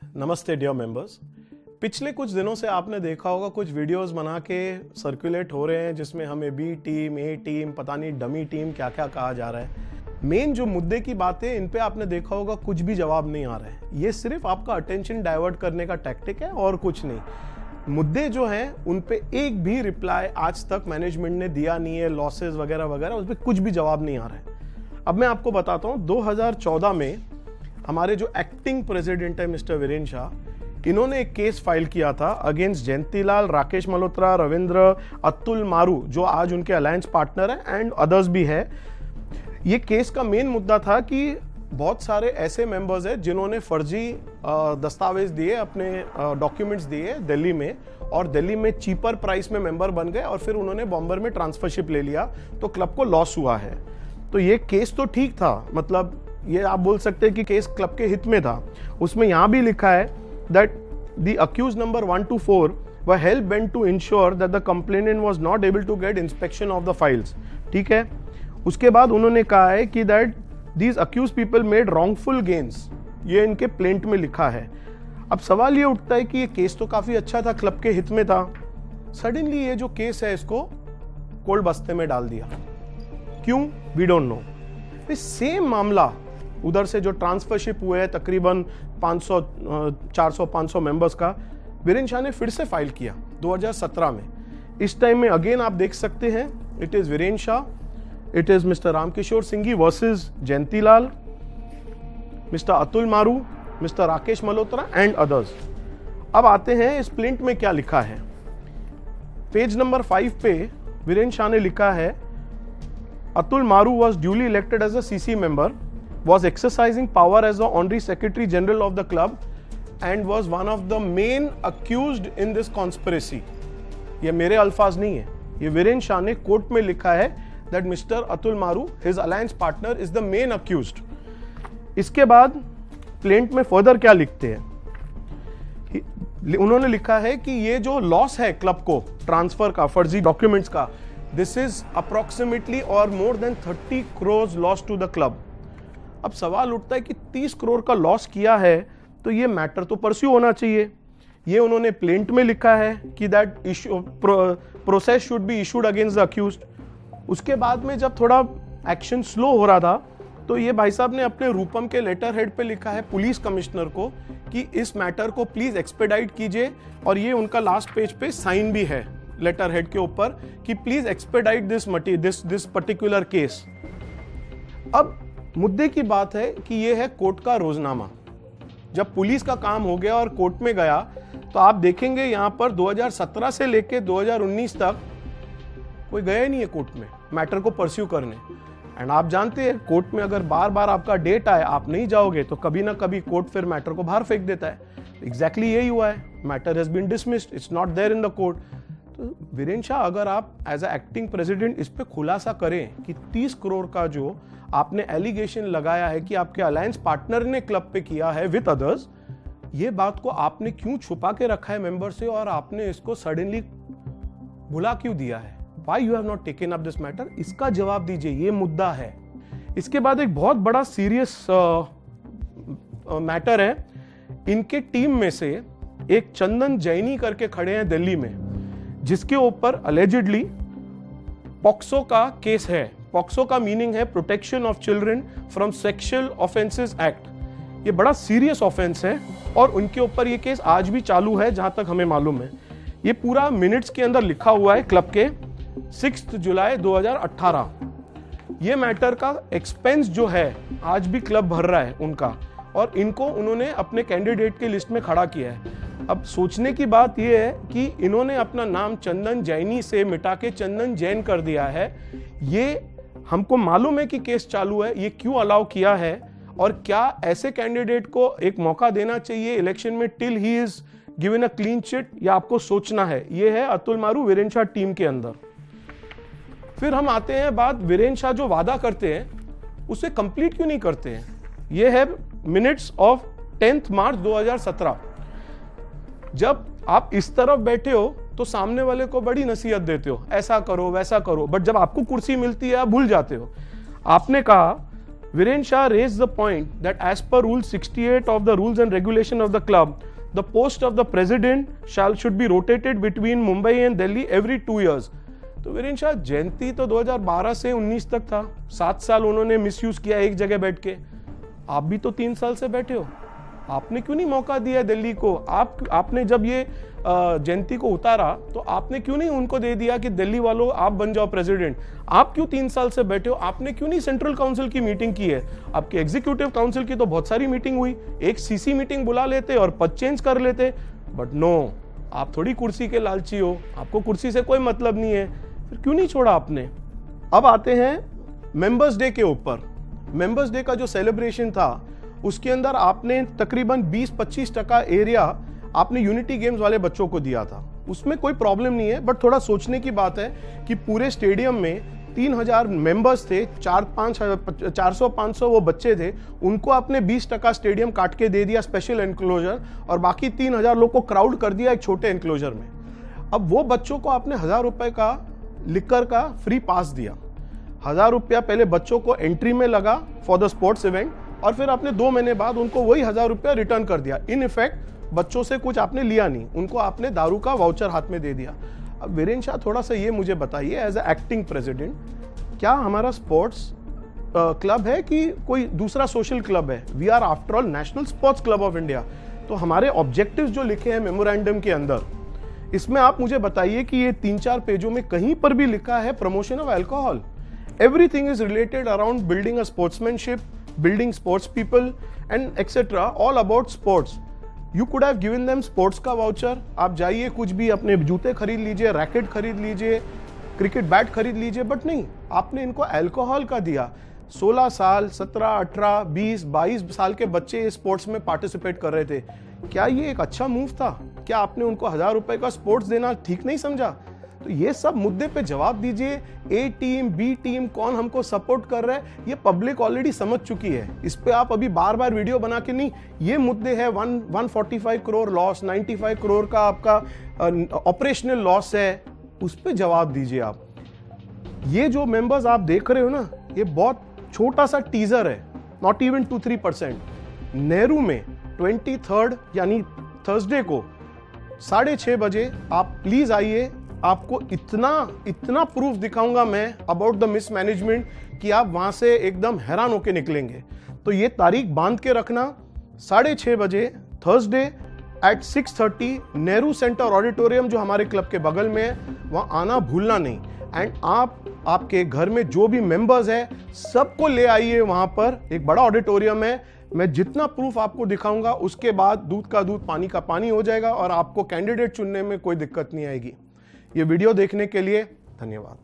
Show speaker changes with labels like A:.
A: नमस्ते dear members. पिछले कुछ दिनों से आपने देखा होगा कुछ वीडियोस बना के सर्कुलेट हो रहे हैं जिसमें हमें बी टीम, ए टीम, पता नहीं डमी टीम क्या क्या कहा जा रहा है। मेन जो मुद्दे की बातें इन पे आपने देखा होगा कुछ भी जवाब नहीं आ रहा है। ये सिर्फ आपका अटेंशन डाइवर्ट करने का टैक्टिक है और कुछ नहीं। मुद्दे जो हैं उन पे एक भी रिप्लाई आज तक मैनेजमेंट ने दिया नहीं है। लॉसेस वगैरह वगैरह उस पर कुछ भी जवाब नहीं आ रहा है। अब मैं आपको बताता हूँ 2014 में हमारे जो एक्टिंग प्रेसिडेंट है मिस्टर वीरेन शाह, इन्होंने एक केस फाइल किया था अगेंस्ट जयंतीलाल, राकेश मल्होत्रा, रविंद्र, अतुल मारू जो आज उनके अलायंस पार्टनर है एंड अदर्स भी है। ये केस का मेन मुद्दा था कि बहुत सारे ऐसे मेंबर्स हैं जिन्होंने फर्जी दस्तावेज दिए, अपने डॉक्यूमेंट्स दिए दिल्ली में, और दिल्ली में चीपर प्राइस में मेंबर बन गए और फिर उन्होंने बॉम्बर में ट्रांसफरशिप ले लिया, तो क्लब को लॉस हुआ है। तो ये केस तो ठीक था, मतलब ये आप बोल सकते हैं कि केस क्लब के हित में था। उसमें यहाँ भी लिखा है that the accused number 1 to 4 were hell bent to ensure that the complainant was not able to get inspection of the files। ठीक है। उसके बाद उन्होंने कहा है कि that these accused people made wrongful gains, ये इनके प्लेंट में लिखा है। अब सवाल ये उठता है कि ये केस तो काफी अच्छा था, क्लब के हित में था, सडनली ये जो केस है इसको कोल्ड बस्ते में डाल दिया। क्यों? We don't know. सेम मामला उधर से जो ट्रांसफरशिप हुए हैं तकरीबन 400-500 मेंबर्स का, वीरेन शाह ने फिर से फाइल किया 2017 में। इस टाइम में अगेन आप देख सकते हैं it is Viren Shah, it is mister Ramkishore Singhi versus Jayantilal, mister Atul Maru, mister Rakesh Malhotra and others. अब आते हैं इस प्लिंट में क्या लिखा है। पेज नंबर 5 पे वीरेन शाह ने लिखा है Atul Maru was duly elected as a CC member, was exercising power as the Honorary Secretary General of the club and was one of the main accused in this conspiracy। ये मेरे अल्फाज नहीं है, ये वीरेन शाह ने कोर्ट में लिखा है that Mr. Atul Maru, his alliance partner, is the main accused। इसके बाद प्लेंट में फर्दर क्या लिखते हैं, उन्होंने लिखा है कि ये जो लॉस है क्लब को ट्रांसफर का, फर्जी डॉक्यूमेंट्स का, This is approximately or more than 30 crores loss to the club। अब सवाल उठता है कि 30 करोड़ का लॉस किया है तो ये मैटर तो परस्यू होना चाहिए। ये उन्होंने प्लेंट में लिखा है कि that process should be issued against the accused. उसके बाद में जब थोड़ा एक्शन स्लो हो रहा था तो ये भाई साहब ने अपने रूपम के लेटर हेड पे लिखा है पुलिस कमिश्नर को कि इस मैटर को प्लीज एक्सपेडाइट कीजिए, और ये उनका लास्ट पेज पे साइन भी है लेटर हेड के ऊपर कि please expedite this particular case. अब मुद्दे की बात है कि ये है कोर्ट का रोजनामा। जब पुलिस का काम हो गया और कोर्ट में गया तो आप देखेंगे यहां पर 2017 से लेके 2019 तक कोई गया ही नहीं है कोर्ट में मैटर को परस्यू करने। एंड आप जानते हैं कोर्ट में अगर बार बार आपका डेट आए, आप नहीं जाओगे तो कभी ना कभी कोर्ट फिर मैटर को बाहर फेंक देता है। एग्जैक्टली यही हुआ है, matter has been dismissed, it's not there in the court. तो वीरेन शाह, अगर आप एज अ एक्टिंग प्रेसिडेंट इस पे खुलासा करें कि 30 करोड़ का जो आपने एलिगेशन लगाया है कि आपके अलायंस पार्टनर ने क्लब पे किया है विद अदर्स, ये बात को आपने क्यों छुपा के रखा है मेंबर से, और आपने इसको सडनली भुला क्यों दिया है? Why you have not taken up this matter? इसका जवाब दीजिए, ये मुद्दा है। इसके बाद एक बहुत बड़ा सीरियस मैटर है। इनके टीम में से एक चंदन जैनी करके खड़े हैं दिल्ली में, जिसके ऊपर अलेजिडली पॉक्सो का केस है। पॉक्सो का मीनिंग है protection of children from sexual offences act. ये बड़ा सीरियस ऑफेंस है और उनके ऊपर ये केस आज भी चालू है जहां तक हमें मालूम है। ये पूरा मिनट्स के अंदर लिखा हुआ है क्लब के 6 जुलाई 2018। ये मैटर का एक्सपेंस जो है आज भी क्लब भर रहा है उनका, और इनको उन्होंने अपने कैंडिडेट के लिस्ट में खड़ा किया है। अब सोचने की बात यह है कि इन्होंने अपना नाम चंदन जैनी से मिटा के चंदन जैन कर दिया है। ये हमको मालूम है कि केस चालू है, ये क्यों अलाउ किया है, और क्या ऐसे कैंडिडेट को एक मौका देना चाहिए इलेक्शन में till he is given a clean chit, या आपको सोचना है? ये है अतुल मारू वीरेन शाह टीम के अंदर। फिर हम आते हैं बात, वीरेन शाह जो वादा करते हैं उसे कंप्लीट क्यों नहीं करते हैं? ये है मिनट्स ऑफ 10 मार्च 2017। जब आप इस तरफ बैठे हो तो सामने वाले को बड़ी नसीहत देते हो, ऐसा करो वैसा करो, बट जब आपको कुर्सी मिलती है आप भूल जाते हो। आपने कहा Viren Shah raised the point that as per Rule 68 of the Rules and Regulation of the club, the post of the president should be rotated between Mumbai and Delhi every 2 years. तो वीरेन शाह जयंती तो 2012 से 19 तक था, 7 साल उन्होंने misuse किया एक जगह बैठ के। आप भी तो 3 साल से बैठे हो, आपने क्यों नहीं मौका दिया दिल्ली को? आपने जब ये जयंती को उतारा तो आपने क्यों नहीं उनको दे दिया कि दिल्ली वालों आप बन जाओ प्रेसिडेंट? आप क्यों 3 साल से बैठे हो? आपने क्यों नहीं सेंट्रल काउंसिल की मीटिंग की है? आपके एग्जीक्यूटिव काउंसिल की तो बहुत सारी मीटिंग हुई, एक सीसी मीटिंग बुला लेते और पद चेंज कर लेते। बट नो, आप थोड़ी कुर्सी के लालची हो, आपको कुर्सी से कोई मतलब नहीं है, फिर क्यों नहीं छोड़ा आपने? अब आते हैं मेंबर्स डे के ऊपर। मेंबर्स डे का जो सेलिब्रेशन था उसके अंदर आपने तकरीबन 20-25% एरिया आपने यूनिटी गेम्स वाले बच्चों को दिया था। उसमें कोई प्रॉब्लम नहीं है, बट थोड़ा सोचने की बात है कि पूरे स्टेडियम में 3000 मेंबर्स थे, 400-500 वो बच्चे थे, उनको आपने 20% स्टेडियम काट के दे दिया स्पेशल एनक्लोजर, और बाकी 3000 लोग को क्राउड कर दिया एक छोटे एनक्लोजर में। अब वो बच्चों को आपने 1000 रुपए का लिकर का फ्री पास दिया। 1000 रुपया पहले बच्चों को एंट्री में लगा फॉर द स्पोर्ट्स इवेंट, और फिर आपने 2 महीने बाद उनको वही 1000 रुपया रिटर्न कर दिया। इन इफेक्ट बच्चों से कुछ आपने लिया नहीं, उनको आपने दारू का वाउचर हाथ में दे दिया। अब वीरेन शाह थोड़ा सा ये मुझे बताइए एज ए एक्टिंग प्रेसिडेंट, क्या हमारा स्पोर्ट्स क्लब है कि कोई दूसरा सोशल क्लब है? We are after all national sports club of India. तो हमारे ऑब्जेक्टिव्स जो लिखे हैं मेमोरेंडम के अंदर, इसमें आप मुझे बताइए कि ये 3-4 पेजों में कहीं पर भी लिखा है promotion of alcohol? Everything is related around building a sportsmanship, building sports people and etc. all about sports. You could have given them sports का वाउचर। आप जाइए कुछ भी अपने जूते खरीद लीजिए, रैकेट खरीद लीजिए, क्रिकेट बैट खरीद लीजिए, बट नहीं, आपने इनको अल्कोहल का दिया। 16 साल, 17, 18, 20, 22 साल के बच्चे स्पोर्ट्स में पार्टिसिपेट कर रहे थे। क्या ये एक अच्छा मूव था? क्या आपने उनको 1000 रुपए का स्पोर्ट्स देना ठीक नहीं समझा? तो ये सब मुद्दे पे जवाब दीजिए। ए टीम, बी टीम, कौन हमको सपोर्ट कर रहा है, ये पब्लिक ऑलरेडी समझ चुकी है। इस पे आप अभी बार बार वीडियो बना के नहीं, ये मुद्दे है 145 करोड़ लॉस, 95 करोड़ का आपका ऑपरेशनल लॉस है, उस पे जवाब दीजिए आप। ये जो मेंबर्स आप देख रहे हो ना, ये बहुत छोटा सा टीजर है, नॉट इवन 2-3%। नेहरू में 23rd यानी थर्सडे को 6:30 बजे आप प्लीज आइए। आपको इतना प्रूफ दिखाऊंगा मैं अबाउट द मिसमैनेजमेंट कि आप वहां से एकदम हैरान होके निकलेंगे। तो ये तारीख बांध के रखना, 6:30 बजे Thursday at 6:30 Nehru centre auditorium जो हमारे क्लब के बगल में है, वहां आना भूलना नहीं। एंड आपके घर में जो भी मेंबर्स है सबको ले आइए। वहां पर एक बड़ा ऑडिटोरियम है, मैं जितना प्रूफ आपको दिखाऊंगा उसके बाद दूध का दूध पानी का पानी हो जाएगा और आपको कैंडिडेट चुनने में कोई दिक्कत नहीं आएगी। ये वीडियो देखने के लिए धन्यवाद।